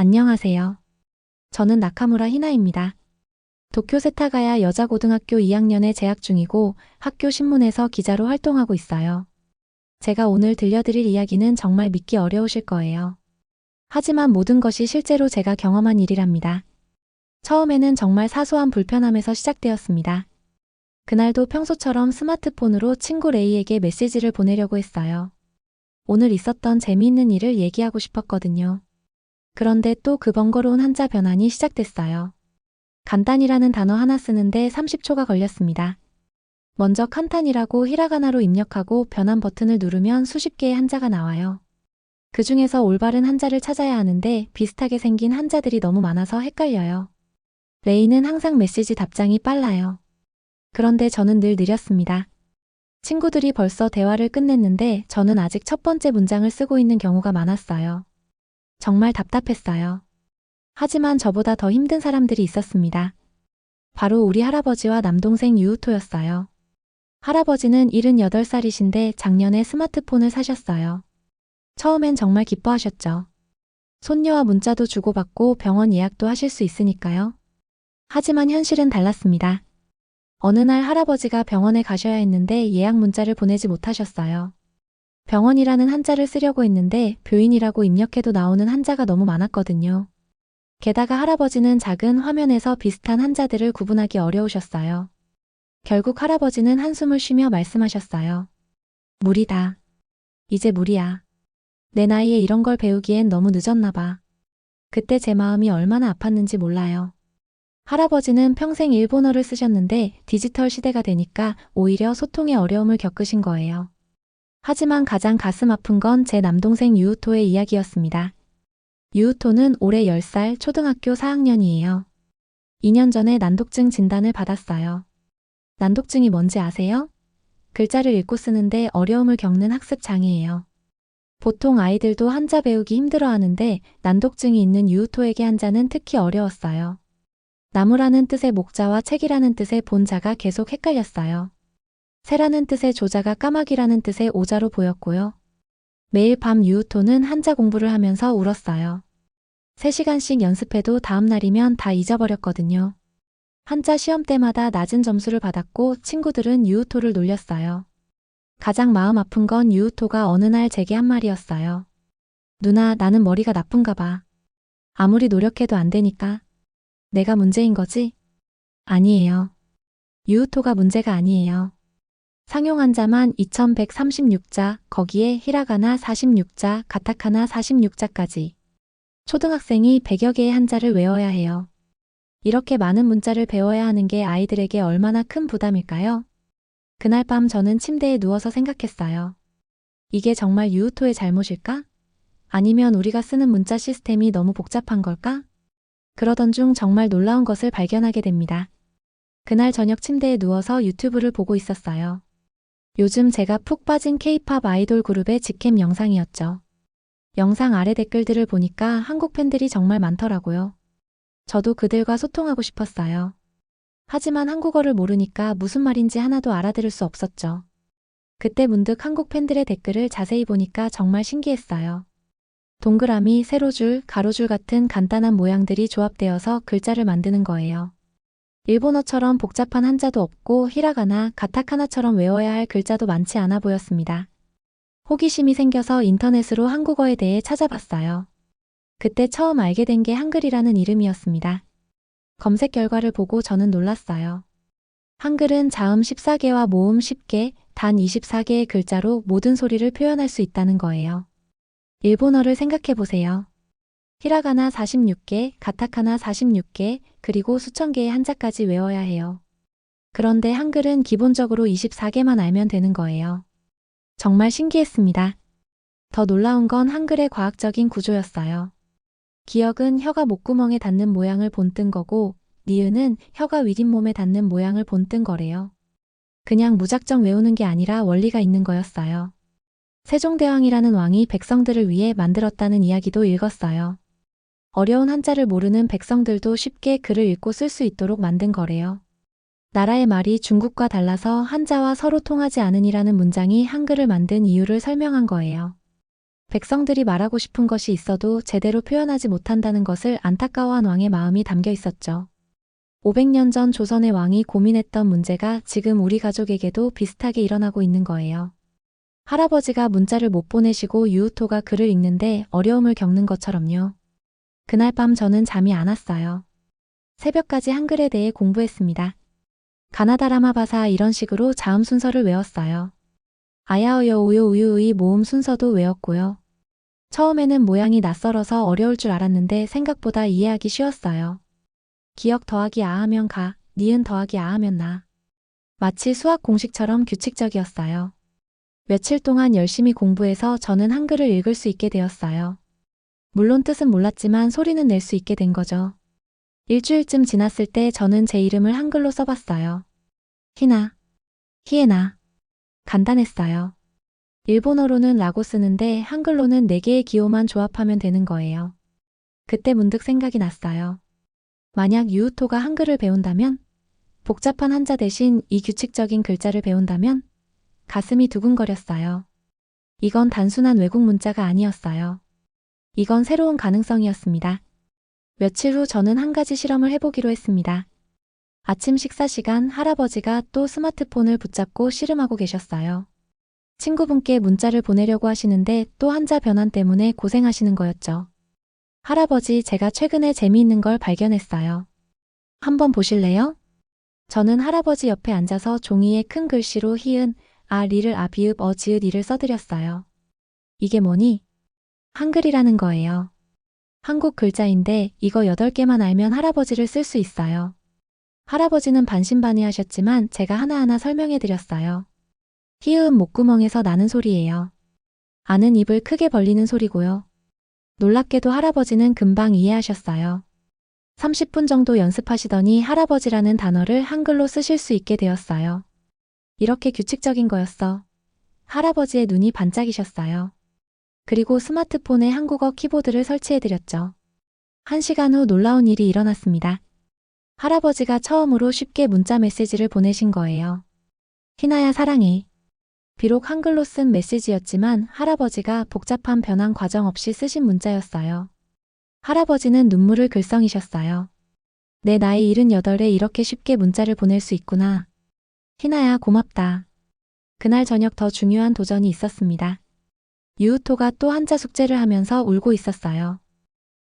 안녕하세요. 저는 나카무라 히나입니다. 도쿄 세타가야 여자고등학교 2학년에 재학 중이고 학교 신문에서 기자로 활동하고 있어요. 제가 오늘 들려드릴 이야기는 정말 믿기 어려우실 거예요. 하지만 모든 것이 실제로 제가 경험한 일이랍니다. 처음에는 정말 사소한 불편함에서 시작되었습니다. 그날도 평소처럼 스마트폰으로 친구 레이에게 메시지를 보내려고 했어요. 오늘 있었던 재미있는 일을 얘기하고 싶었거든요. 그런데 또 그 번거로운 한자 변환이 시작됐어요. 간단이라는 단어 하나 쓰는데 30초가 걸렸습니다. 먼저 칸탄이라고 히라가나로 입력하고 변환 버튼을 누르면 수십 개의 한자가 나와요. 그 중에서 올바른 한자를 찾아야 하는데 비슷하게 생긴 한자들이 너무 많아서 헷갈려요. 레이는 항상 메시지 답장이 빨라요. 그런데 저는 늘 느렸습니다. 친구들이 벌써 대화를 끝냈는데 저는 아직 첫 번째 문장을 쓰고 있는 경우가 많았어요. 정말 답답했어요. 하지만 저보다 더 힘든 사람들이 있었습니다. 바로 우리 할아버지와 남동생 유우토였어요. 할아버지는 78살이신데 작년에 스마트폰을 사셨어요. 처음엔 정말 기뻐하셨죠. 손녀와 문자도 주고받고 병원 예약도 하실 수 있으니까요. 하지만 현실은 달랐습니다. 어느 날 할아버지가 병원에 가셔야 했는데 예약 문자를 보내지 못하셨어요. 병원이라는 한자를 쓰려고 했는데 묘인이라고 입력해도 나오는 한자가 너무 많았거든요. 게다가 할아버지는 작은 화면에서 비슷한 한자들을 구분하기 어려우셨어요. 결국 할아버지는 한숨을 쉬며 말씀하셨어요. 무리다. 이제 무리야. 내 나이에 이런 걸 배우기엔 너무 늦었나 봐. 그때 제 마음이 얼마나 아팠는지 몰라요. 할아버지는 평생 일본어를 쓰셨는데 디지털 시대가 되니까 오히려 소통에 어려움을 겪으신 거예요. 하지만 가장 가슴 아픈 건 제 남동생 유우토의 이야기였습니다. 유우토는 올해 10살 초등학교 4학년이에요. 2년 전에 난독증 진단을 받았어요. 난독증이 뭔지 아세요? 글자를 읽고 쓰는데 어려움을 겪는 학습 장애예요. 보통 아이들도 한자 배우기 힘들어하는데 난독증이 있는 유우토에게 한자는 특히 어려웠어요. 나무라는 뜻의 목자와 책이라는 뜻의 본자가 계속 헷갈렸어요. 새라는 뜻의 조자가 까마귀라는 뜻의 오자로 보였고요. 매일 밤 유우토는 한자 공부를 하면서 울었어요. 3시간씩 연습해도 다음 날이면 다 잊어버렸거든요. 한자 시험 때마다 낮은 점수를 받았고 친구들은 유우토를 놀렸어요. 가장 마음 아픈 건 유우토가 어느 날 제게 한 말이었어요. 누나, 나는 머리가 나쁜가 봐. 아무리 노력해도 안 되니까. 내가 문제인 거지? 아니에요. 유우토가 문제가 아니에요. 상용 한자만 2136자, 거기에 히라가나 46자, 가타카나 46자까지. 초등학생이 100여 개의 한자를 외워야 해요. 이렇게 많은 문자를 배워야 하는 게 아이들에게 얼마나 큰 부담일까요? 그날 밤 저는 침대에 누워서 생각했어요. 이게 정말 유우토의 잘못일까? 아니면 우리가 쓰는 문자 시스템이 너무 복잡한 걸까? 그러던 중 정말 놀라운 것을 발견하게 됩니다. 그날 저녁 침대에 누워서 유튜브를 보고 있었어요. 요즘 제가 푹 빠진 K-팝 아이돌 그룹의 직캠 영상이었죠. 영상 아래 댓글들을 보니까 한국 팬들이 정말 많더라고요. 저도 그들과 소통하고 싶었어요. 하지만 한국어를 모르니까 무슨 말인지 하나도 알아들을 수 없었죠. 그때 문득 한국 팬들의 댓글을 자세히 보니까 정말 신기했어요. 동그라미, 세로줄, 가로줄 같은 간단한 모양들이 조합되어서 글자를 만드는 거예요. 일본어처럼 복잡한 한자도 없고 히라가나, 가타카나처럼 외워야 할 글자도 많지 않아 보였습니다. 호기심이 생겨서 인터넷으로 한국어에 대해 찾아봤어요. 그때 처음 알게 된 게 한글이라는 이름이었습니다. 검색 결과를 보고 저는 놀랐어요. 한글은 자음 14개와 모음 10개, 단 24개의 글자로 모든 소리를 표현할 수 있다는 거예요. 일본어를 생각해 보세요. 히라가나 46개, 가타카나 46개, 그리고 수천 개의 한자까지 외워야 해요. 그런데 한글은 기본적으로 24개만 알면 되는 거예요. 정말 신기했습니다. 더 놀라운 건 한글의 과학적인 구조였어요. 기역은 혀가 목구멍에 닿는 모양을 본뜬 거고, 니은은 혀가 윗잇몸에 닿는 모양을 본뜬 거래요. 그냥 무작정 외우는 게 아니라 원리가 있는 거였어요. 세종대왕이라는 왕이 백성들을 위해 만들었다는 이야기도 읽었어요. 어려운 한자를 모르는 백성들도 쉽게 글을 읽고 쓸 수 있도록 만든 거래요. 나라의 말이 중국과 달라서 한자와 서로 통하지 않으니라는 문장이 한글을 만든 이유를 설명한 거예요. 백성들이 말하고 싶은 것이 있어도 제대로 표현하지 못한다는 것을 안타까워한 왕의 마음이 담겨 있었죠. 500년 전 조선의 왕이 고민했던 문제가 지금 우리 가족에게도 비슷하게 일어나고 있는 거예요. 할아버지가 문자를 못 보내시고 유우토가 글을 읽는데 어려움을 겪는 것처럼요. 그날 밤 저는 잠이 안 왔어요. 새벽까지 한글에 대해 공부했습니다. 가나다라마바사 이런 식으로 자음 순서를 외웠어요. 아야어여 우요 우유의 모음 순서도 외웠고요. 처음에는 모양이 낯설어서 어려울 줄 알았는데 생각보다 이해하기 쉬웠어요. 기역 더하기 아 하면 가, 니은 더하기 아 하면 나. 마치 수학 공식처럼 규칙적이었어요. 며칠 동안 열심히 공부해서 저는 한글을 읽을 수 있게 되었어요. 물론 뜻은 몰랐지만 소리는 낼 수 있게 된 거죠. 일주일쯤 지났을 때 저는 제 이름을 한글로 써봤어요. 히나, 히에나. 간단했어요. 일본어로는 라고 쓰는데 한글로는 4개의 기호만 조합하면 되는 거예요. 그때 문득 생각이 났어요. 만약 유우토가 한글을 배운다면, 복잡한 한자 대신 이 규칙적인 글자를 배운다면, 가슴이 두근거렸어요. 이건 단순한 외국 문자가 아니었어요. 이건 새로운 가능성이었습니다. 며칠 후 저는 한 가지 실험을 해보기로 했습니다. 아침 식사 시간 할아버지가 또 스마트폰을 붙잡고 씨름하고 계셨어요. 친구분께 문자를 보내려고 하시는데 또 한자 변환 때문에 고생하시는 거였죠. 할아버지, 제가 최근에 재미있는 걸 발견했어요. 한번 보실래요? 저는 할아버지 옆에 앉아서 종이에 큰 글씨로 히읗, 아, 리를 아, 비읍, 어, 지읒, 이를 써드렸어요. 이게 뭐니? 한글이라는 거예요. 한국 글자인데 이거 8개만 알면 할아버지를 쓸 수 있어요. 할아버지는 반신반의하셨지만 제가 하나하나 설명해드렸어요. 히읗 목구멍에서 나는 소리예요. 아는 입을 크게 벌리는 소리고요. 놀랍게도 할아버지는 금방 이해하셨어요. 30분 정도 연습하시더니 할아버지라는 단어를 한글로 쓰실 수 있게 되었어요. 이렇게 규칙적인 거였어. 할아버지의 눈이 반짝이셨어요. 그리고 스마트폰에 한국어 키보드를 설치해드렸죠. 1시간 후 놀라운 일이 일어났습니다. 할아버지가 처음으로 쉽게 문자 메시지를 보내신 거예요. 희나야 사랑해. 비록 한글로 쓴 메시지였지만 할아버지가 복잡한 변환 과정 없이 쓰신 문자였어요. 할아버지는 눈물을 글썽이셨어요. 내 나이 78에 이렇게 쉽게 문자를 보낼 수 있구나. 희나야 고맙다. 그날 저녁 더 중요한 도전이 있었습니다. 유우토가 또 한자 숙제를 하면서 울고 있었어요.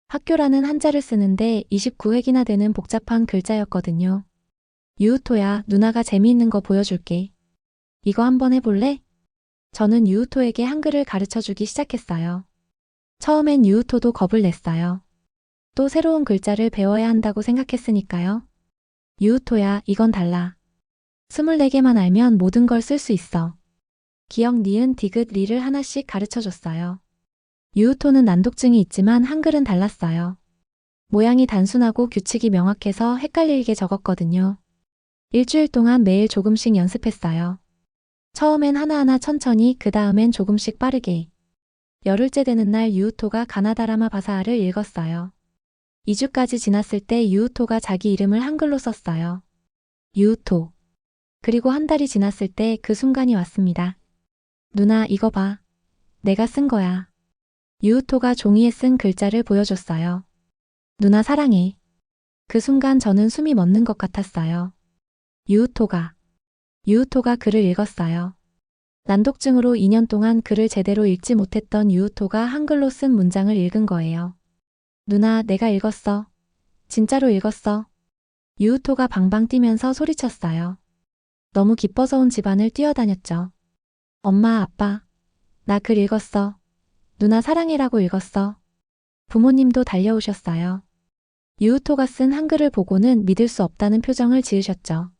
학교라는 한자를 쓰는데 29획이나 되는 복잡한 글자였거든요. 유우토야, 누나가 재미있는 거 보여줄게. 이거 한번 해볼래? 저는 유우토에게 한글을 가르쳐주기 시작했어요. 처음엔 유우토도 겁을 냈어요. 또 새로운 글자를 배워야 한다고 생각했으니까요. 유우토야, 이건 달라. 24개만 알면 모든 걸 쓸 수 있어. 기역, 니은, 디귿, 리를 하나씩 가르쳐줬어요. 유우토는 난독증이 있지만 한글은 달랐어요. 모양이 단순하고 규칙이 명확해서 헷갈리게 적었거든요. 일주일 동안 매일 조금씩 연습했어요. 처음엔 하나하나 천천히, 그 다음엔 조금씩 빠르게. 열흘째 되는 날 유우토가 가나다라마 바사아를 읽었어요. 2주까지 지났을 때 유우토가 자기 이름을 한글로 썼어요. 유우토. 그리고 한 달이 지났을 때 그 순간이 왔습니다. 누나, 이거 봐. 내가 쓴 거야. 유우토가 종이에 쓴 글자를 보여줬어요. 누나 사랑해. 그 순간 저는 숨이 멎는 것 같았어요. 유우토가 글을 읽었어요. 난독증으로 2년 동안 글을 제대로 읽지 못했던 유우토가 한글로 쓴 문장을 읽은 거예요. 누나, 내가 읽었어. 진짜로 읽었어. 유우토가 방방 뛰면서 소리쳤어요. 너무 기뻐서 온 집안을 뛰어다녔죠. 엄마, 아빠, 나 글 읽었어. 누나 사랑해라고 읽었어. 부모님도 달려오셨어요. 유우토가 쓴 한글을 보고는 믿을 수 없다는 표정을 지으셨죠.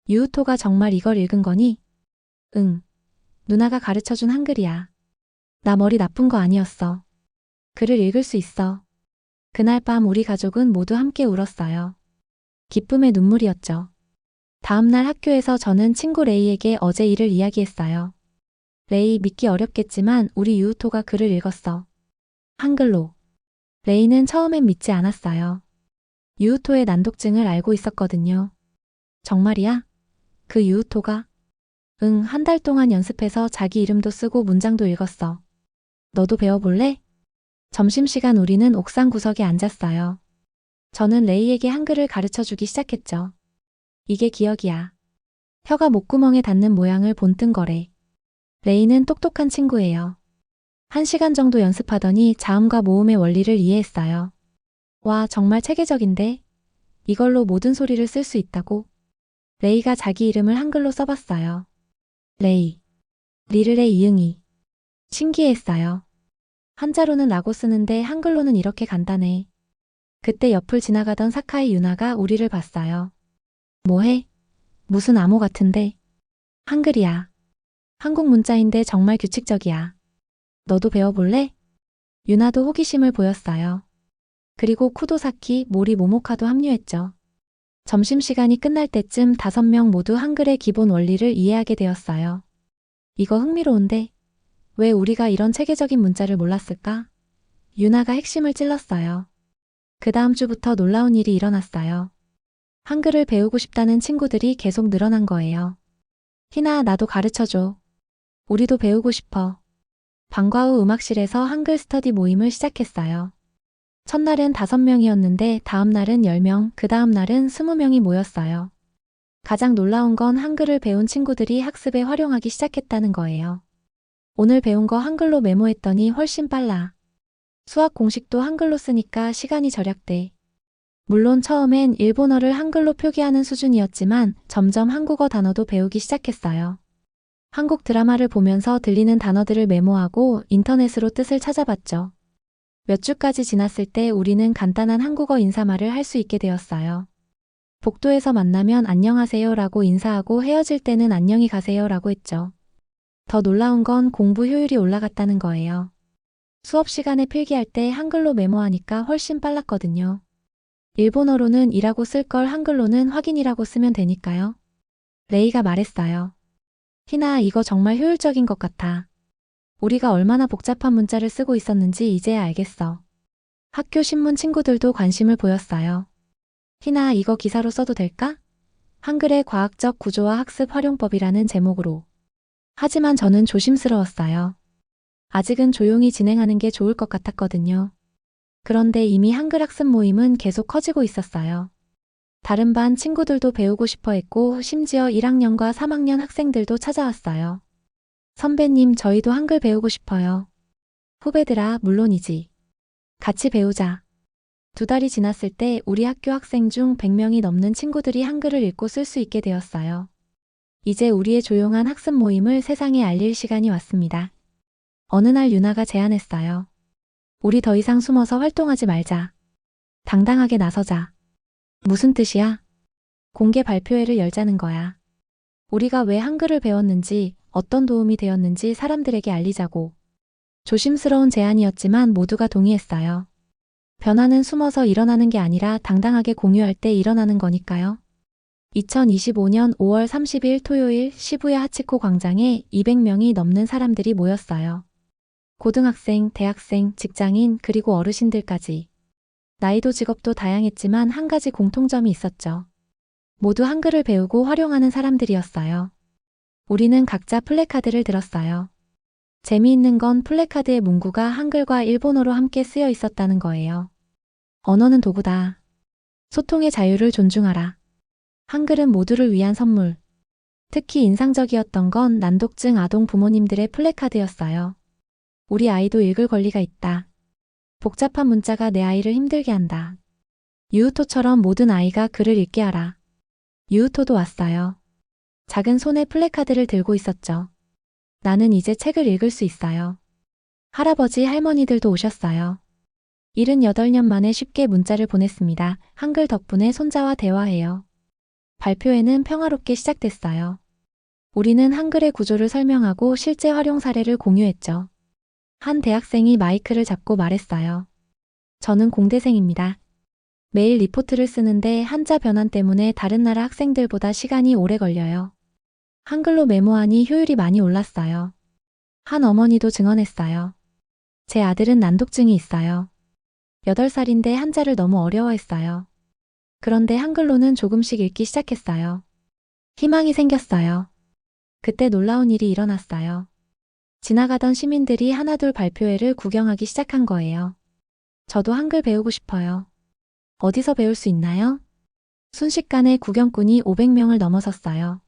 유우토가 정말 이걸 읽은 거니? 응. 누나가 가르쳐준 한글이야. 나 머리 나쁜 거 아니었어. 글을 읽을 수 있어. 그날 밤 우리 가족은 모두 함께 울었어요. 기쁨의 눈물이었죠. 다음날 학교에서 저는 친구 레이에게 어제 일을 이야기했어요. 레이, 믿기 어렵겠지만 우리 유우토가 글을 읽었어. 한글로. 레이는 처음엔 믿지 않았어요. 유우토의 난독증을 알고 있었거든요. 정말이야? 그 유우토가? 응, 한 달 동안 연습해서 자기 이름도 쓰고 문장도 읽었어. 너도 배워볼래? 점심시간 우리는 옥상 구석에 앉았어요. 저는 레이에게 한글을 가르쳐주기 시작했죠. 이게 기억이야. 혀가 목구멍에 닿는 모양을 본뜬 거래. 레이는 똑똑한 친구예요. 1시간 정도 연습하더니 자음과 모음의 원리를 이해했어요. 와, 정말 체계적인데? 이걸로 모든 소리를 쓸 수 있다고? 레이가 자기 이름을 한글로 써봤어요. 레이. 리를의 이응이. 신기했어요. 한자로는 라고 쓰는데 한글로는 이렇게 간단해. 그때 옆을 지나가던 사카이 유나가 우리를 봤어요. 뭐해? 무슨 암호 같은데? 한글이야. 한국 문자인데 정말 규칙적이야. 너도 배워볼래? 유나도 호기심을 보였어요. 그리고 쿠도사키, 모리 모모카도 합류했죠. 점심시간이 끝날 때쯤 5명 모두 한글의 기본 원리를 이해하게 되었어요. 이거 흥미로운데? 왜 우리가 이런 체계적인 문자를 몰랐을까? 유나가 핵심을 찔렀어요. 그 다음 주부터 놀라운 일이 일어났어요. 한글을 배우고 싶다는 친구들이 계속 늘어난 거예요. 희나, 나도 가르쳐줘. 우리도 배우고 싶어. 방과 후 음악실에서 한글 스터디 모임을 시작했어요. 첫날은 5명이었는데 다음 날은 10명, 그 다음 날은 20명이 모였어요. 가장 놀라운 건 한글을 배운 친구들이 학습에 활용하기 시작했다는 거예요. 오늘 배운 거 한글로 메모했더니 훨씬 빨라. 수학 공식도 한글로 쓰니까 시간이 절약돼. 물론 처음엔 일본어를 한글로 표기하는 수준이었지만 점점 한국어 단어도 배우기 시작했어요. 한국 드라마를 보면서 들리는 단어들을 메모하고 인터넷으로 뜻을 찾아봤죠. 몇 주까지 지났을 때 우리는 간단한 한국어 인사말을 할 수 있게 되었어요. 복도에서 만나면 안녕하세요라고 인사하고 헤어질 때는 안녕히 가세요라고 했죠. 더 놀라운 건 공부 효율이 올라갔다는 거예요. 수업 시간에 필기할 때 한글로 메모하니까 훨씬 빨랐거든요. 일본어로는 이라고 쓸 걸 한글로는 확인이라고 쓰면 되니까요. 레이가 말했어요. 희나, 이거 정말 효율적인 것 같아. 우리가 얼마나 복잡한 문자를 쓰고 있었는지 이제야 알겠어. 학교 신문 친구들도 관심을 보였어요. 희나, 이거 기사로 써도 될까? 한글의 과학적 구조와 학습 활용법이라는 제목으로. 하지만 저는 조심스러웠어요. 아직은 조용히 진행하는 게 좋을 것 같았거든요. 그런데 이미 한글 학습 모임은 계속 커지고 있었어요. 다른 반 친구들도 배우고 싶어 했고 심지어 1학년과 3학년 학생들도 찾아왔어요. 선배님, 저희도 한글 배우고 싶어요. 후배들아, 물론이지. 같이 배우자. 2달이 지났을 때 우리 학교 학생 중 100명이 넘는 친구들이 한글을 읽고 쓸 수 있게 되었어요. 이제 우리의 조용한 학습 모임을 세상에 알릴 시간이 왔습니다. 어느 날 유나가 제안했어요. 우리 더 이상 숨어서 활동하지 말자. 당당하게 나서자. 무슨 뜻이야? 공개 발표회를 열자는 거야. 우리가 왜 한글을 배웠는지, 어떤 도움이 되었는지 사람들에게 알리자고. 조심스러운 제안이었지만 모두가 동의했어요. 변화는 숨어서 일어나는 게 아니라 당당하게 공유할 때 일어나는 거니까요. 2025년 5월 30일 토요일 시부야 하치코 광장에 200명이 넘는 사람들이 모였어요. 고등학생, 대학생, 직장인, 그리고 어르신들까지. 나이도 직업도 다양했지만 한 가지 공통점이 있었죠. 모두 한글을 배우고 활용하는 사람들이었어요. 우리는 각자 플래카드를 들었어요. 재미있는 건 플래카드의 문구가 한글과 일본어로 함께 쓰여 있었다는 거예요. 언어는 도구다. 소통의 자유를 존중하라. 한글은 모두를 위한 선물. 특히 인상적이었던 건 난독증 아동 부모님들의 플래카드였어요. 우리 아이도 읽을 권리가 있다. 복잡한 문자가 내 아이를 힘들게 한다. 유우토처럼 모든 아이가 글을 읽게 하라. 유우토도 왔어요. 작은 손에 플래카드를 들고 있었죠. 나는 이제 책을 읽을 수 있어요. 할아버지, 할머니들도 오셨어요. 78년 만에 쉽게 문자를 보냈습니다. 한글 덕분에 손자와 대화해요. 발표회는 평화롭게 시작됐어요. 우리는 한글의 구조를 설명하고 실제 활용 사례를 공유했죠. 한 대학생이 마이크를 잡고 말했어요. 저는 공대생입니다. 매일 리포트를 쓰는데 한자 변환 때문에 다른 나라 학생들보다 시간이 오래 걸려요. 한글로 메모하니 효율이 많이 올랐어요. 한 어머니도 증언했어요. 제 아들은 난독증이 있어요. 8살인데 한자를 너무 어려워했어요. 그런데 한글로는 조금씩 읽기 시작했어요. 희망이 생겼어요. 그때 놀라운 일이 일어났어요. 지나가던 시민들이 하나둘 발표회를 구경하기 시작한 거예요. 저도 한글 배우고 싶어요. 어디서 배울 수 있나요? 순식간에 구경꾼이 500명을 넘어섰어요.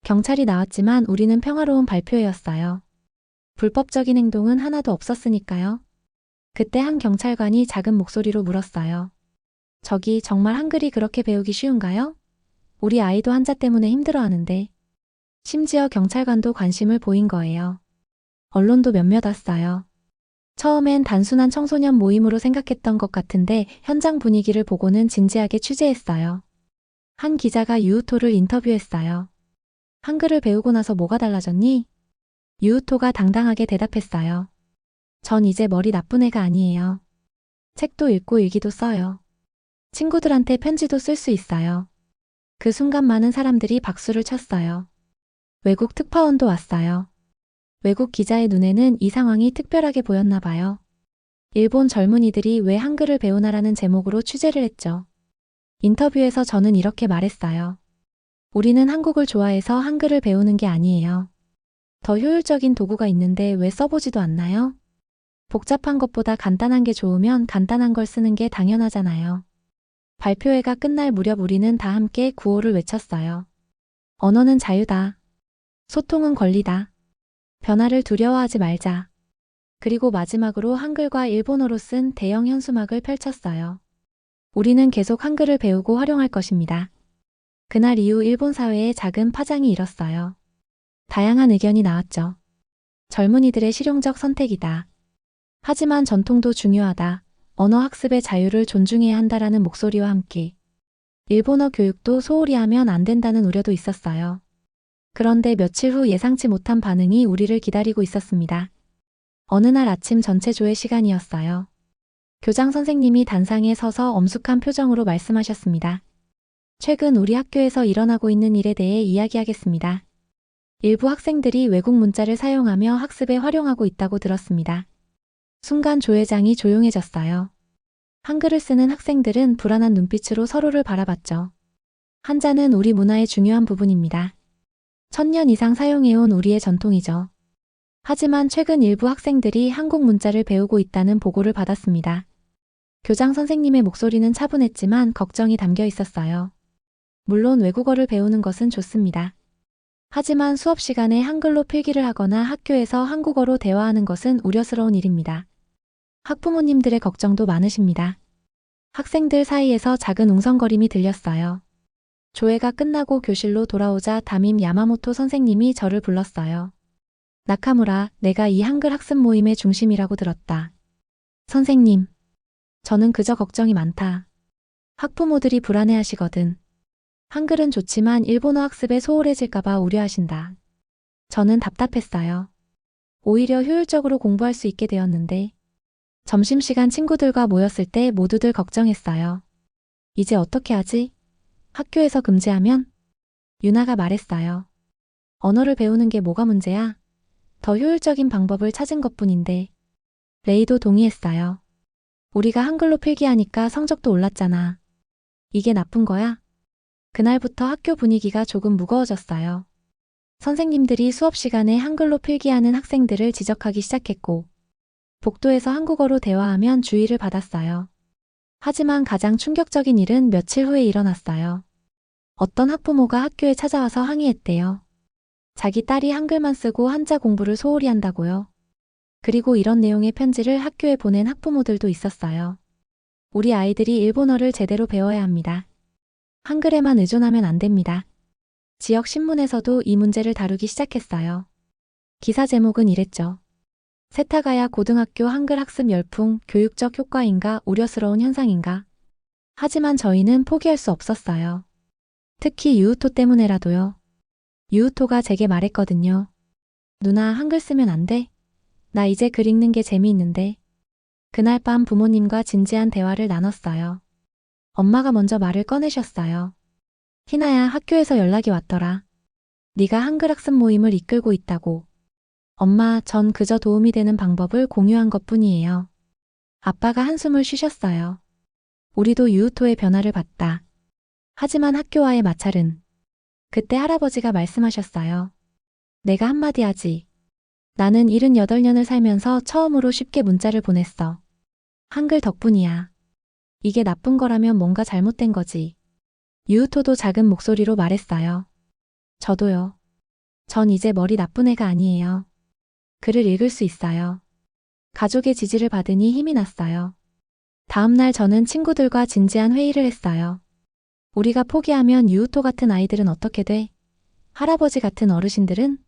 경찰이 나왔지만 우리는 평화로운 발표회였어요. 불법적인 행동은 하나도 없었으니까요. 그때 한 경찰관이 작은 목소리로 물었어요. 저기 정말 한글이 그렇게 배우기 쉬운가요? 우리 아이도 한자 때문에 힘들어하는데. 심지어 경찰관도 관심을 보인 거예요. 언론도 몇몇 왔어요. 처음엔 단순한 청소년 모임으로 생각했던 것 같은데 현장 분위기를 보고는 진지하게 취재했어요. 한 기자가 유우토를 인터뷰했어요. 한글을 배우고 나서 뭐가 달라졌니? 유우토가 당당하게 대답했어요. 전 이제 머리 나쁜 애가 아니에요. 책도 읽고 일기도 써요. 친구들한테 편지도 쓸 수 있어요. 그 순간 많은 사람들이 박수를 쳤어요. 외국 특파원도 왔어요. 외국 기자의 눈에는 이 상황이 특별하게 보였나 봐요. 일본 젊은이들이 왜 한글을 배우나라는 제목으로 취재를 했죠. 인터뷰에서 저는 이렇게 말했어요. 우리는 한국을 좋아해서 한글을 배우는 게 아니에요. 더 효율적인 도구가 있는데 왜 써보지도 않나요? 복잡한 것보다 간단한 게 좋으면 간단한 걸 쓰는 게 당연하잖아요. 발표회가 끝날 무렵 우리는 다 함께 구호를 외쳤어요. 언어는 자유다. 소통은 권리다. 변화를 두려워하지 말자. 그리고 마지막으로 한글과 일본어로 쓴 대형 현수막을 펼쳤어요. 우리는 계속 한글을 배우고 활용할 것입니다. 그날 이후 일본 사회에 작은 파장이 일었어요. 다양한 의견이 나왔죠. 젊은이들의 실용적 선택이다. 하지만 전통도 중요하다. 언어 학습의 자유를 존중해야 한다라는 목소리와 함께 일본어 교육도 소홀히 하면 안 된다는 우려도 있었어요. 그런데 며칠 후 예상치 못한 반응이 우리를 기다리고 있었습니다. 어느 날 아침 전체 조회 시간이었어요. 교장 선생님이 단상에 서서 엄숙한 표정으로 말씀하셨습니다. 최근 우리 학교에서 일어나고 있는 일에 대해 이야기하겠습니다. 일부 학생들이 외국 문자를 사용하며 학습에 활용하고 있다고 들었습니다. 순간 조회장이 조용해졌어요. 한글을 쓰는 학생들은 불안한 눈빛으로 서로를 바라봤죠. 한자는 우리 문화의 중요한 부분입니다. 1000년 이상 사용해온 우리의 전통이죠. 하지만 최근 일부 학생들이 한국 문자를 배우고 있다는 보고를 받았습니다. 교장 선생님의 목소리는 차분했지만 걱정이 담겨 있었어요. 물론 외국어를 배우는 것은 좋습니다. 하지만 수업 시간에 한글로 필기를 하거나 학교에서 한국어로 대화하는 것은 우려스러운 일입니다. 학부모님들의 걱정도 많으십니다. 학생들 사이에서 작은 웅성거림이 들렸어요. 조회가 끝나고 교실로 돌아오자 담임 야마모토 선생님이 저를 불렀어요. 나카무라, 내가 이 한글 학습 모임의 중심이라고 들었다. 선생님, 저는 그저 걱정이 많다. 학부모들이 불안해하시거든. 한글은 좋지만 일본어 학습에 소홀해질까봐 우려하신다. 저는 답답했어요. 오히려 효율적으로 공부할 수 있게 되었는데 점심시간 친구들과 모였을 때 모두들 걱정했어요. 이제 어떻게 하지? 학교에서 금지하면? 유나가 말했어요. 언어를 배우는 게 뭐가 문제야? 더 효율적인 방법을 찾은 것뿐인데. 레이도 동의했어요. 우리가 한글로 필기하니까 성적도 올랐잖아. 이게 나쁜 거야? 그날부터 학교 분위기가 조금 무거워졌어요. 선생님들이 수업 시간에 한글로 필기하는 학생들을 지적하기 시작했고, 복도에서 한국어로 대화하면 주의를 받았어요. 하지만 가장 충격적인 일은 며칠 후에 일어났어요. 어떤 학부모가 학교에 찾아와서 항의했대요. 자기 딸이 한글만 쓰고 한자 공부를 소홀히 한다고요. 그리고 이런 내용의 편지를 학교에 보낸 학부모들도 있었어요. 우리 아이들이 일본어를 제대로 배워야 합니다. 한글에만 의존하면 안 됩니다. 지역 신문에서도 이 문제를 다루기 시작했어요. 기사 제목은 이랬죠. 세타가야 고등학교 한글 학습 열풍, 교육적 효과인가 우려스러운 현상인가. 하지만 저희는 포기할 수 없었어요. 특히 유우토 때문에라도요. 유우토가 제게 말했거든요. 누나 한글 쓰면 안 돼? 나 이제 글 읽는 게 재미있는데. 그날 밤 부모님과 진지한 대화를 나눴어요. 엄마가 먼저 말을 꺼내셨어요. 희나야, 학교에서 연락이 왔더라. 네가 한글 학습 모임을 이끌고 있다고. 엄마, 전 그저 도움이 되는 방법을 공유한 것뿐이에요. 아빠가 한숨을 쉬셨어요. 우리도 유우토의 변화를 봤다. 하지만 학교와의 마찰은. 그때 할아버지가 말씀하셨어요. 내가 한마디 하지. 나는 78년을 살면서 처음으로 쉽게 문자를 보냈어. 한글 덕분이야. 이게 나쁜 거라면 뭔가 잘못된 거지. 유우토도 작은 목소리로 말했어요. 저도요. 전 이제 머리 나쁜 애가 아니에요. 글을 읽을 수 있어요. 가족의 지지를 받으니 힘이 났어요. 다음 날 저는 친구들과 진지한 회의를 했어요. 우리가 포기하면 유우토 같은 아이들은 어떻게 돼? 할아버지 같은 어르신들은?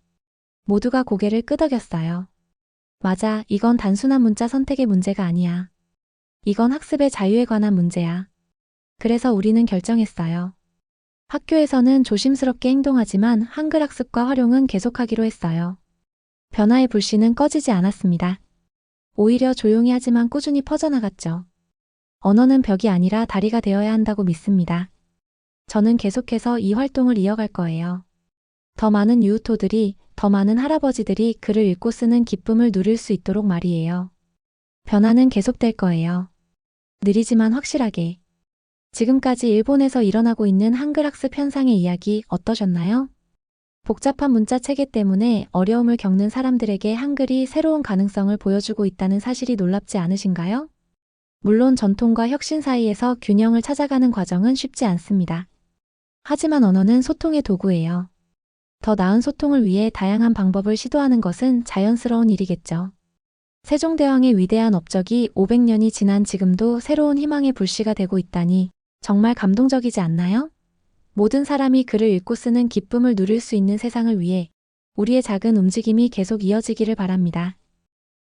모두가 고개를 끄덕였어요. 맞아, 이건 단순한 문자 선택의 문제가 아니야. 이건 학습의 자유에 관한 문제야. 그래서 우리는 결정했어요. 학교에서는 조심스럽게 행동하지만 한글 학습과 활용은 계속하기로 했어요. 변화의 불씨는 꺼지지 않았습니다. 오히려 조용히 하지만 꾸준히 퍼져나갔죠. 언어는 벽이 아니라 다리가 되어야 한다고 믿습니다. 저는 계속해서 이 활동을 이어갈 거예요. 더 많은 유우토들이, 더 많은 할아버지들이 글을 읽고 쓰는 기쁨을 누릴 수 있도록 말이에요. 변화는 계속될 거예요. 느리지만 확실하게. 지금까지 일본에서 일어나고 있는 한글 학습 현상의 이야기 어떠셨나요? 복잡한 문자 체계 때문에 어려움을 겪는 사람들에게 한글이 새로운 가능성을 보여주고 있다는 사실이 놀랍지 않으신가요? 물론 전통과 혁신 사이에서 균형을 찾아가는 과정은 쉽지 않습니다. 하지만 언어는 소통의 도구예요. 더 나은 소통을 위해 다양한 방법을 시도하는 것은 자연스러운 일이겠죠. 세종대왕의 위대한 업적이 500년이 지난 지금도 새로운 희망의 불씨가 되고 있다니 정말 감동적이지 않나요? 모든 사람이 글을 읽고 쓰는 기쁨을 누릴 수 있는 세상을 위해 우리의 작은 움직임이 계속 이어지기를 바랍니다.